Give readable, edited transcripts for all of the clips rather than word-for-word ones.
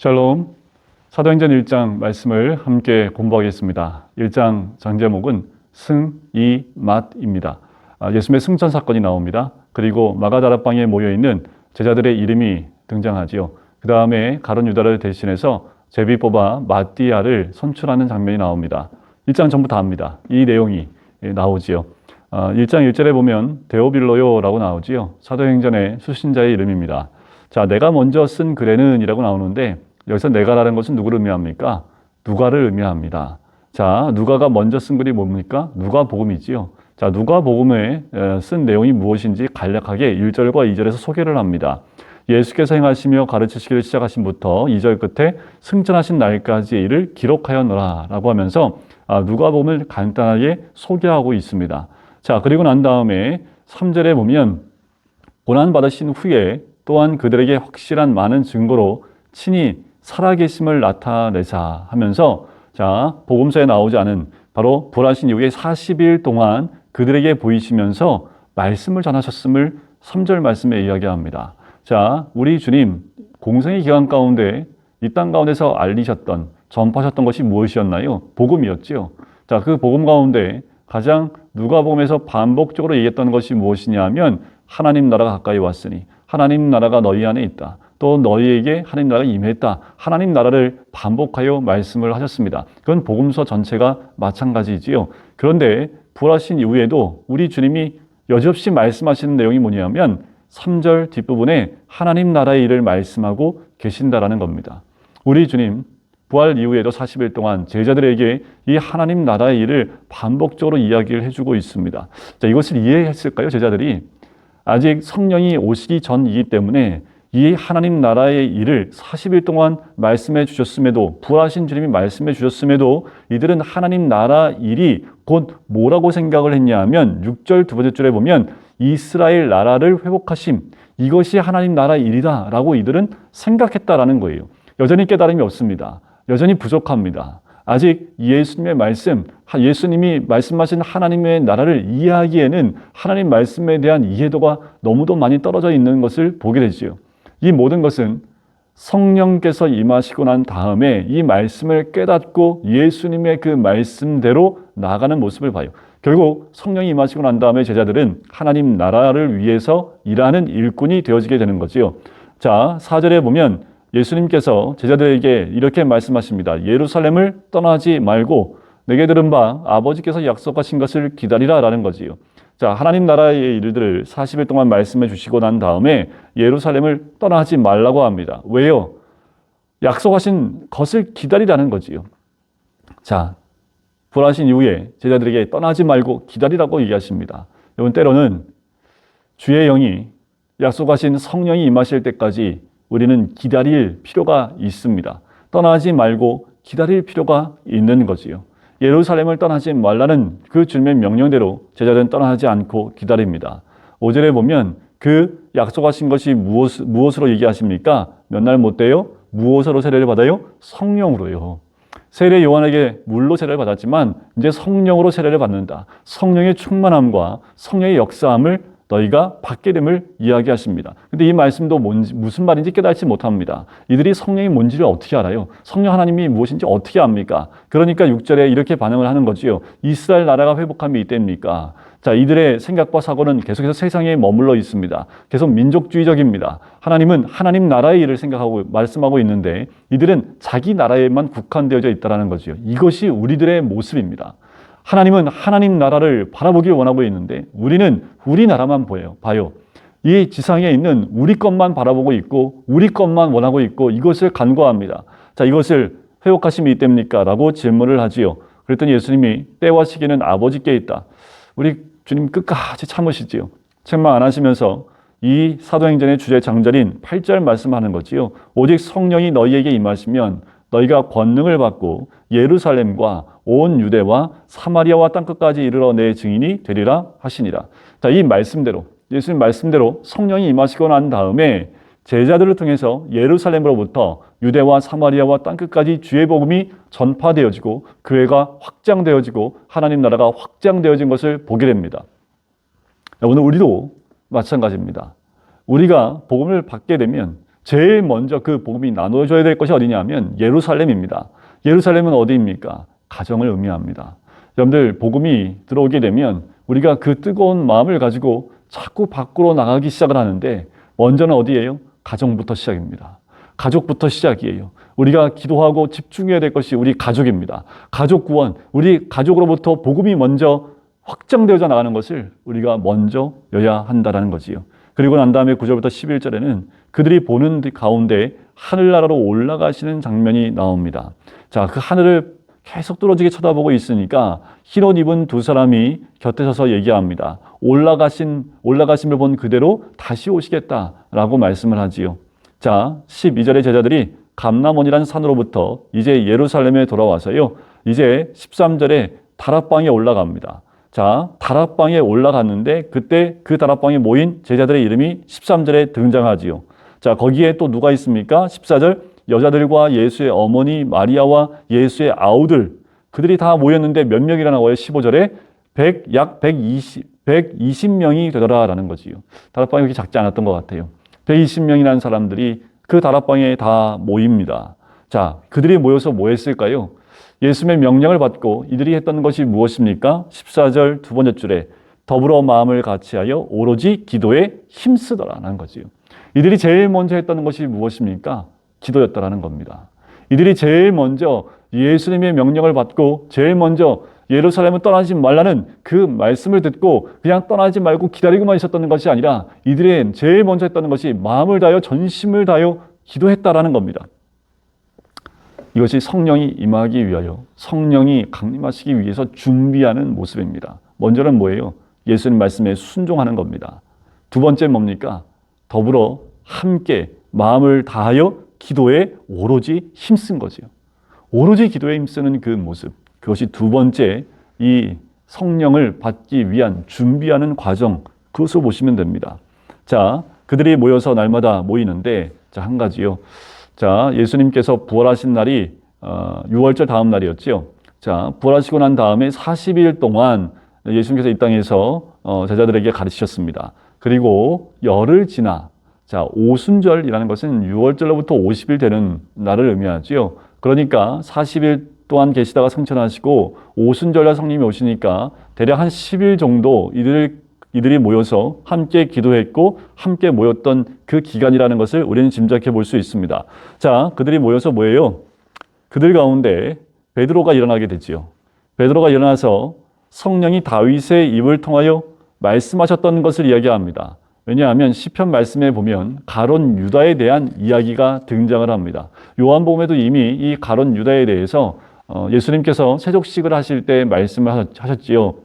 샬롬. 사도행전 1장 말씀을 함께 공부하겠습니다. 1장 장제목은 승, 이, 맛입니다. 예수님의 승천 사건이 나옵니다. 그리고 마가다락방에 모여있는 제자들의 이름이 등장하지요. 그 다음에 가룟 유다를 대신해서 제비 뽑아 마띠아를 선출하는 장면이 나옵니다. 1장 전부 다 합니다. 이 내용이 나오지요. 1장 1절에 보면 데오빌로요라고 나오지요. 사도행전의 수신자의 이름입니다. 자, 내가 먼저 쓴 글에는 이라고 나오는데 여기서 내가라는 것은 누구를 의미합니까? 누가를 의미합니다. 자, 누가가 먼저 쓴 글이 뭡니까? 누가복음이지요. 자, 누가복음에 쓴 내용이 무엇인지 간략하게 1절과 2절에서 소개를 합니다. 예수께서 행하시며 가르치시기를 시작하신부터 2절 끝에 승천하신 날까지의 일을 기록하였노라 라고 하면서 누가복음을 간단하게 소개하고 있습니다. 자, 그리고 난 다음에 3절에 보면 고난받으신 후에 또한 그들에게 확실한 많은 증거로 친히 살아계심을 나타내자 하면서 자, 복음서에 나오지 않은 바로 부활하신 이후에 40일 동안 그들에게 보이시면서 말씀을 전하셨음을 3절 말씀에 이야기합니다. 자, 우리 주님 공생의 기간 가운데 이 땅 가운데서 알리셨던 전파하셨던 것이 무엇이었나요? 복음이었지요. 자, 그 복음 가운데 가장 누가복음에서 반복적으로 얘기했던 것이 무엇이냐 하면 하나님 나라가 가까이 왔으니 하나님 나라가 너희 안에 있다. 또 너희에게 하나님 나라가 임했다. 하나님 나라를 반복하여 말씀을 하셨습니다. 그건 복음서 전체가 마찬가지지요. 그런데 부활하신 이후에도 우리 주님이 여지없이 말씀하시는 내용이 뭐냐면 3절 뒷부분에 하나님 나라의 일을 말씀하고 계신다라는 겁니다. 우리 주님 부활 이후에도 40일 동안 제자들에게 이 하나님 나라의 일을 반복적으로 이야기를 해주고 있습니다. 자, 이것을 이해했을까요, 제자들이? 아직 성령이 오시기 전이기 때문에 이 하나님 나라의 일을 40일 동안 말씀해 주셨음에도 부활하신 주님이 말씀해 주셨음에도 이들은 하나님 나라 일이 곧 뭐라고 생각을 했냐 하면 6절 두 번째 줄에 보면 이스라엘 나라를 회복하심 이것이 하나님 나라 일이다 라고 이들은 생각했다라는 거예요. 여전히 깨달음이 없습니다. 여전히 부족합니다. 아직 예수님의 말씀, 예수님이 말씀하신 하나님의 나라를 이해하기에는 하나님 말씀에 대한 이해도가 너무도 많이 떨어져 있는 것을 보게 되지요. 이 모든 것은 성령께서 임하시고 난 다음에 이 말씀을 깨닫고 예수님의 그 말씀대로 나아가는 모습을 봐요. 결국 성령이 임하시고 난 다음에 제자들은 하나님 나라를 위해서 일하는 일꾼이 되어지게 되는 거지요. 자, 4절에 보면 예수님께서 제자들에게 이렇게 말씀하십니다. 예루살렘을 떠나지 말고 내게 들은 바 아버지께서 약속하신 것을 기다리라 라는 거지요. 자, 하나님 나라의 일들을 40일 동안 말씀해 주시고 난 다음에 예루살렘을 떠나지 말라고 합니다. 왜요? 약속하신 것을 기다리라는 거지요. 자, 부활하신 이후에 제자들에게 떠나지 말고 기다리라고 얘기하십니다. 여러분, 때로는 주의 영이 약속하신 성령이 임하실 때까지 우리는 기다릴 필요가 있습니다. 떠나지 말고 기다릴 필요가 있는 거지요. 예루살렘을 떠나지 말라는 그 주님의 명령대로 제자들은 떠나지 않고 기다립니다. 5절에 보면 그 약속하신 것이 무엇으로 얘기하십니까? 몇 날 못 돼요? 무엇으로 세례를 받아요? 성령으로요. 세례 요한에게 물로 세례를 받았지만 이제 성령으로 세례를 받는다. 성령의 충만함과 성령의 역사함을 너희가 받게 됨을 이야기하십니다. 근데 이 말씀도 무슨 말인지 깨닫지 못합니다. 이들이 성령이 뭔지를 어떻게 알아요? 성령 하나님이 무엇인지 어떻게 압니까? 그러니까 6절에 이렇게 반응을 하는 거지요. 이스라엘 나라가 회복함이 이때입니까? 자, 이들의 생각과 사고는 계속해서 세상에 머물러 있습니다. 계속 민족주의적입니다. 하나님은 하나님 나라의 일을 생각하고 말씀하고 있는데 이들은 자기 나라에만 국한되어져 있다는 거지요. 이것이 우리들의 모습입니다. 하나님은 하나님 나라를 바라보길 원하고 있는데 우리는 우리나라만 봐요. 이 지상에 있는 우리 것만 바라보고 있고 우리 것만 원하고 있고 이것을 간과합니다. 자, 이것을 회복하심이 이때입니까? 라고 질문을 하지요. 그랬더니 예수님이 때와 시기는 아버지께 있다. 우리 주님 끝까지 참으시지요. 책망 안 하시면서 이 사도행전의 주제 장절인 8절 말씀하는 거지요. 오직 성령이 너희에게 임하시면 너희가 권능을 받고 예루살렘과 온 유대와 사마리아와 땅끝까지 이르러 내 증인이 되리라 하시니라. 자, 이 말씀대로 예수님 말씀대로 성령이 임하시고 난 다음에 제자들을 통해서 예루살렘으로부터 유대와 사마리아와 땅끝까지 주의 복음이 전파되어지고 교회가 확장되어지고 하나님 나라가 확장되어진 것을 보게 됩니다. 오늘 우리도 마찬가지입니다. 우리가 복음을 받게 되면 제일 먼저 그 복음이 나눠져야 될 것이 어디냐면 예루살렘입니다. 예루살렘은 어디입니까? 가정을 의미합니다. 여러분들 복음이 들어오게 되면 우리가 그 뜨거운 마음을 가지고 자꾸 밖으로 나가기 시작을 하는데 먼저는 어디예요? 가정부터 시작입니다. 가족부터 시작이에요. 우리가 기도하고 집중해야 될 것이 우리 가족입니다. 가족 구원, 우리 가족으로부터 복음이 먼저 확장되어져 나가는 것을 우리가 먼저 여야 한다는 거지요. 그리고 난 다음에 9절부터 11절에는 그들이 보는 가운데 하늘나라로 올라가시는 장면이 나옵니다. 자, 그 하늘을 계속 뚫어지게 쳐다보고 있으니까 흰옷 입은 두 사람이 곁에 서서 얘기합니다. 올라가심을 본 그대로 다시 오시겠다라고 말씀을 하지요. 자, 12절의 제자들이 감람원이라는 산으로부터 이제 예루살렘에 돌아와서요. 이제 13절에 다락방에 올라갑니다. 자, 다락방에 올라갔는데 그때 그 다락방에 모인 제자들의 이름이 13절에 등장하지요. 자, 거기에 또 누가 있습니까? 14절 여자들과 예수의 어머니 마리아와 예수의 아우들 그들이 다 모였는데 몇 명이나 나와요? 15절에 약 120명이 되더라라는 거지요. 다락방이 그렇게 작지 않았던 것 같아요. 120명이라는 사람들이 그 다락방에 다 모입니다. 자, 그들이 모여서 뭐 했을까요? 예수님의 명령을 받고 이들이 했던 것이 무엇입니까? 14절 두 번째 줄에 더불어 마음을 같이하여 오로지 기도에 힘쓰더라는 거지요. 이들이 제일 먼저 했던 것이 무엇입니까? 기도였다라는 겁니다. 이들이 제일 먼저 예수님의 명령을 받고 제일 먼저 예루살렘을 떠나지 말라는 그 말씀을 듣고 그냥 떠나지 말고 기다리고만 있었던 것이 아니라 이들이 제일 먼저 했던 것이 마음을 다하여 전심을 다하여 기도했다라는 겁니다. 이것이 성령이 임하기 위하여 성령이 강림하시기 위해서 준비하는 모습입니다. 먼저는 뭐예요? 예수님 말씀에 순종하는 겁니다. 두 번째 뭡니까? 더불어 함께 마음을 다하여 기도에 오로지 힘쓴 거지요. 오로지 기도에 힘쓰는 그 모습. 그것이 두 번째 이 성령을 받기 위한 준비하는 과정. 그것을 보시면 됩니다. 자, 그들이 모여서 날마다 모이는데 자, 한 가지요. 자, 예수님께서 부활하신 날이 6월절 다음 날이었죠. 자, 부활하시고 난 다음에 40일 동안 예수님께서 이 땅에서 제자들에게 가르치셨습니다. 그리고 열흘 지나 자, 오순절이라는 것은 6월절로부터 50일 되는 날을 의미하지요. 그러니까 40일 동안 계시다가 승천하시고 오순절날 성령이 오시니까 대략 한 10일 정도 이들이 모여서 함께 기도했고 함께 모였던 그 기간이라는 것을 우리는 짐작해 볼 수 있습니다. 자, 그들이 모여서 뭐예요? 그들 가운데 베드로가 일어나게 되지요. 베드로가 일어나서 성령이 다윗의 입을 통하여 말씀하셨던 것을 이야기합니다. 왜냐하면 시편 말씀에 보면 가론 유다에 대한 이야기가 등장을 합니다. 요한복음에도 이미 이 가론 유다에 대해서 예수님께서 세족식을 하실 때 말씀을 하셨지요.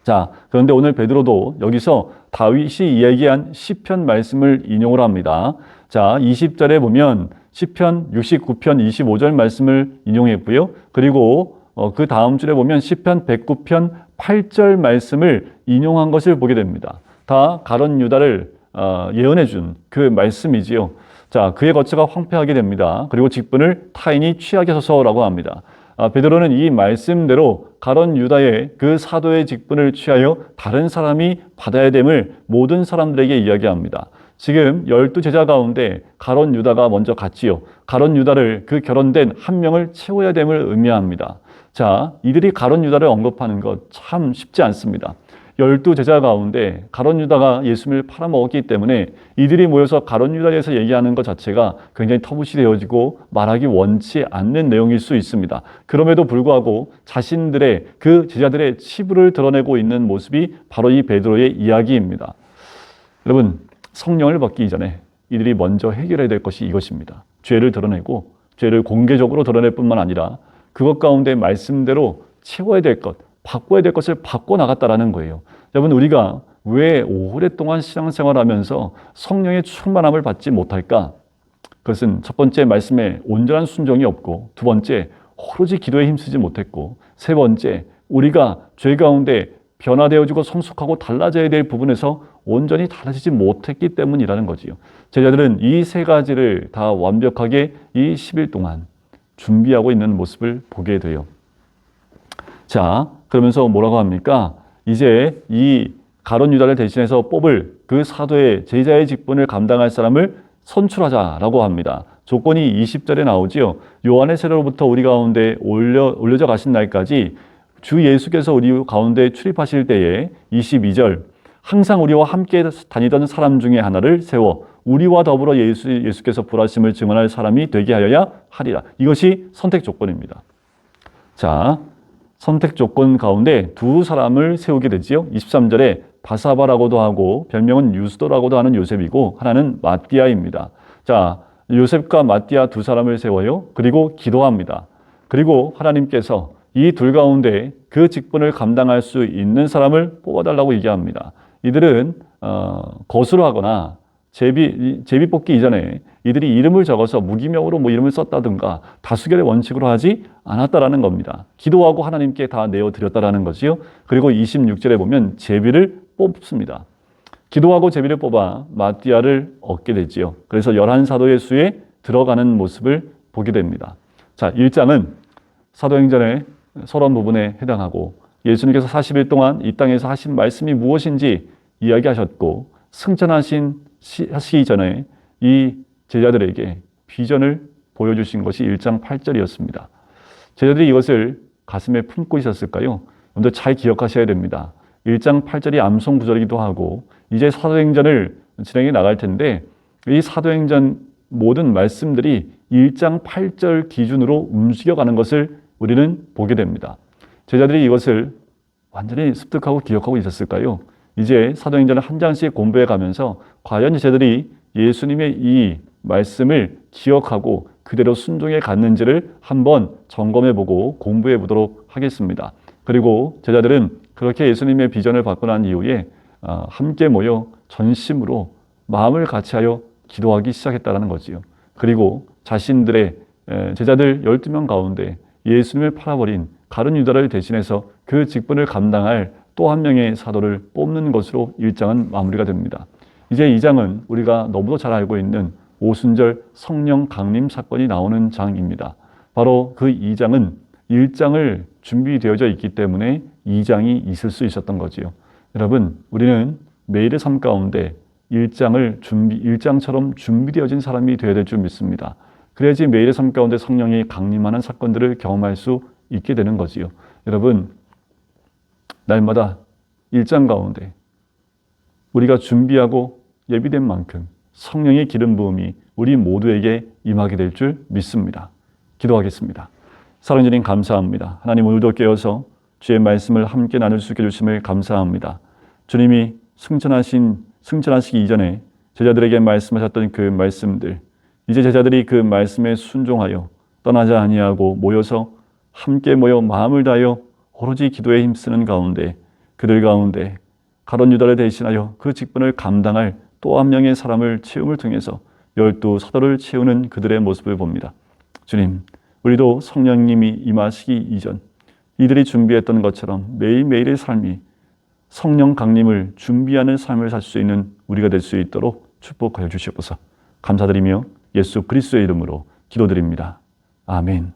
자, 그런데 오늘 베드로도 여기서 다윗이 이야기한 시편 말씀을 인용을 합니다. 자, 20절에 보면 시편 69편 25절 말씀을 인용했고요. 그리고 그 다음 줄에 보면 시편 109편 8절 말씀을 인용한 것을 보게 됩니다. 다 가론 유다를 예언해 준 그 말씀이지요. 자, 그의 거처가 황폐하게 됩니다. 그리고 직분을 타인이 취하게 하소서라고 합니다. 베드로는 이 말씀대로 가론 유다의 그 사도의 직분을 취하여 다른 사람이 받아야 됨을 모든 사람들에게 이야기합니다. 지금 12제자 가운데 가론 유다가 먼저 갔지요. 가론 유다를 그 결혼된 한 명을 채워야 됨을 의미합니다. 자, 이들이 가론 유다를 언급하는 것 참 쉽지 않습니다. 12제자 가운데 가론 유다가 예수님을 팔아먹었기 때문에 이들이 모여서 가론 유다에 대해서 얘기하는 것 자체가 굉장히 터부시되어지고 말하기 원치 않는 내용일 수 있습니다. 그럼에도 불구하고 자신들의 그 제자들의 치부를 드러내고 있는 모습이 바로 이 베드로의 이야기입니다. 여러분, 성령을 받기 이전에 이들이 먼저 해결해야 될 것이 이것입니다. 죄를 드러내고 죄를 공개적으로 드러낼 뿐만 아니라 그것 가운데 말씀대로 채워야 될 것, 바꿔야 될 것을 바꿔나갔다라는 거예요. 여러분, 우리가 왜 오랫동안 신앙생활하면서 성령의 충만함을 받지 못할까? 그것은 첫 번째 말씀에 온전한 순종이 없고, 두 번째 오로지 기도에 힘쓰지 못했고, 세 번째 우리가 죄 가운데 변화되어지고 성숙하고 달라져야 될 부분에서 온전히 달라지지 못했기 때문이라는 거지요. 제자들은 이 세 가지를 다 완벽하게 이 10일 동안 준비하고 있는 모습을 보게 돼요. 자, 그러면서 뭐라고 합니까? 이제 이 가론 유다를 대신해서 뽑을 그 사도의 제자의 직분을 감당할 사람을 선출하자라고 합니다. 조건이 20절에 나오지요. 요한의 세례로부터 우리 가운데 올려져 가신 날까지 주 예수께서 우리 가운데 출입하실 때에 22절 항상 우리와 함께 다니던 사람 중에 하나를 세워 우리와 더불어 예수께서 부활하심을 증언할 사람이 되게 하여야 하리라. 이것이 선택 조건입니다. 자, 선택 조건 가운데 두 사람을 세우게 되지요. 23절에 바사바라고도 하고 별명은 유스도라고도 하는 요셉이고 하나는 마띠아입니다. 자, 요셉과 마띠아 두 사람을 세워요. 그리고 기도합니다. 그리고 하나님께서 이 둘 가운데 그 직분을 감당할 수 있는 사람을 뽑아달라고 얘기합니다. 이들은 거수를 하거나 제비 뽑기 이전에 이들이 이름을 적어서 무기명으로 이름을 썼다든가 다수결의 원칙으로 하지 않았다라는 겁니다. 기도하고 하나님께 다 내어드렸다라는 거지요. 그리고 26절에 보면 제비를 뽑습니다. 기도하고 제비를 뽑아 마띠아를 얻게 되지요. 그래서 11사도의 수에 들어가는 모습을 보게 됩니다. 자, 1장은 사도행전의 서론 부분에 해당하고 예수님께서 40일 동안 이 땅에서 하신 말씀이 무엇인지 이야기하셨고 승천하시기 전에 이 제자들에게 비전을 보여주신 것이 1장 8절이었습니다. 제자들이 이것을 가슴에 품고 있었을까요? 먼저 잘 기억하셔야 됩니다. 1장 8절이 암송 구절이기도 하고 이제 사도행전을 진행해 나갈 텐데 이 사도행전 모든 말씀들이 1장 8절 기준으로 움직여가는 것을 우리는 보게 됩니다. 제자들이 이것을 완전히 습득하고 기억하고 있었을까요? 이제 사도행전을 한 장씩 공부해 가면서 과연 제자들이 예수님의 이 말씀을 기억하고 그대로 순종해 갔는지를 한번 점검해 보고 공부해 보도록 하겠습니다. 그리고 제자들은 그렇게 예수님의 비전을 받고 난 이후에 함께 모여 전심으로 마음을 같이하여 기도하기 시작했다는 거지요. 그리고 자신들의 제자들 12명 가운데 예수님을 팔아버린 가룟 유다를 대신해서 그 직분을 감당할 또 한 명의 사도를 뽑는 것으로 1장은 마무리가 됩니다. 이제 2장은 우리가 너무도 잘 알고 있는 오순절 성령 강림 사건이 나오는 장입니다. 바로 그 2장은 1장을 준비되어져 있기 때문에 2장이 있을 수 있었던 거지요. 여러분, 우리는 매일의 삶 가운데 1장처럼 준비되어진 사람이 되어야 될 줄 믿습니다. 그래야지 매일의 삶 가운데 성령이 강림하는 사건들을 경험할 수 있게 되는 거지요. 여러분, 날마다 1장 가운데 우리가 준비하고 예비된 만큼 성령의 기름 부음이 우리 모두에게 임하게 될 줄 믿습니다. 기도하겠습니다. 사랑하는 주님 감사합니다. 하나님, 오늘도 깨어서 주의 말씀을 함께 나눌 수 있게 해주심을 감사합니다. 주님이 승천하시기 이전에 제자들에게 말씀하셨던 그 말씀들, 이제 제자들이 그 말씀에 순종하여 떠나지 아니하고 모여서 함께 모여 마음을 다하여 오로지 기도에 힘쓰는 가운데 그들 가운데 가룟 유다를 대신하여 그 직분을 감당할 또 한 명의 사람을 채움을 통해서 12사도를 채우는 그들의 모습을 봅니다. 주님, 우리도 성령님이 임하시기 이전 이들이 준비했던 것처럼 매일매일의 삶이 성령 강림을 준비하는 삶을 살 수 있는 우리가 될 수 있도록 축복하여 주시옵소서. 감사드리며 예수 그리스도의 이름으로 기도드립니다. 아멘.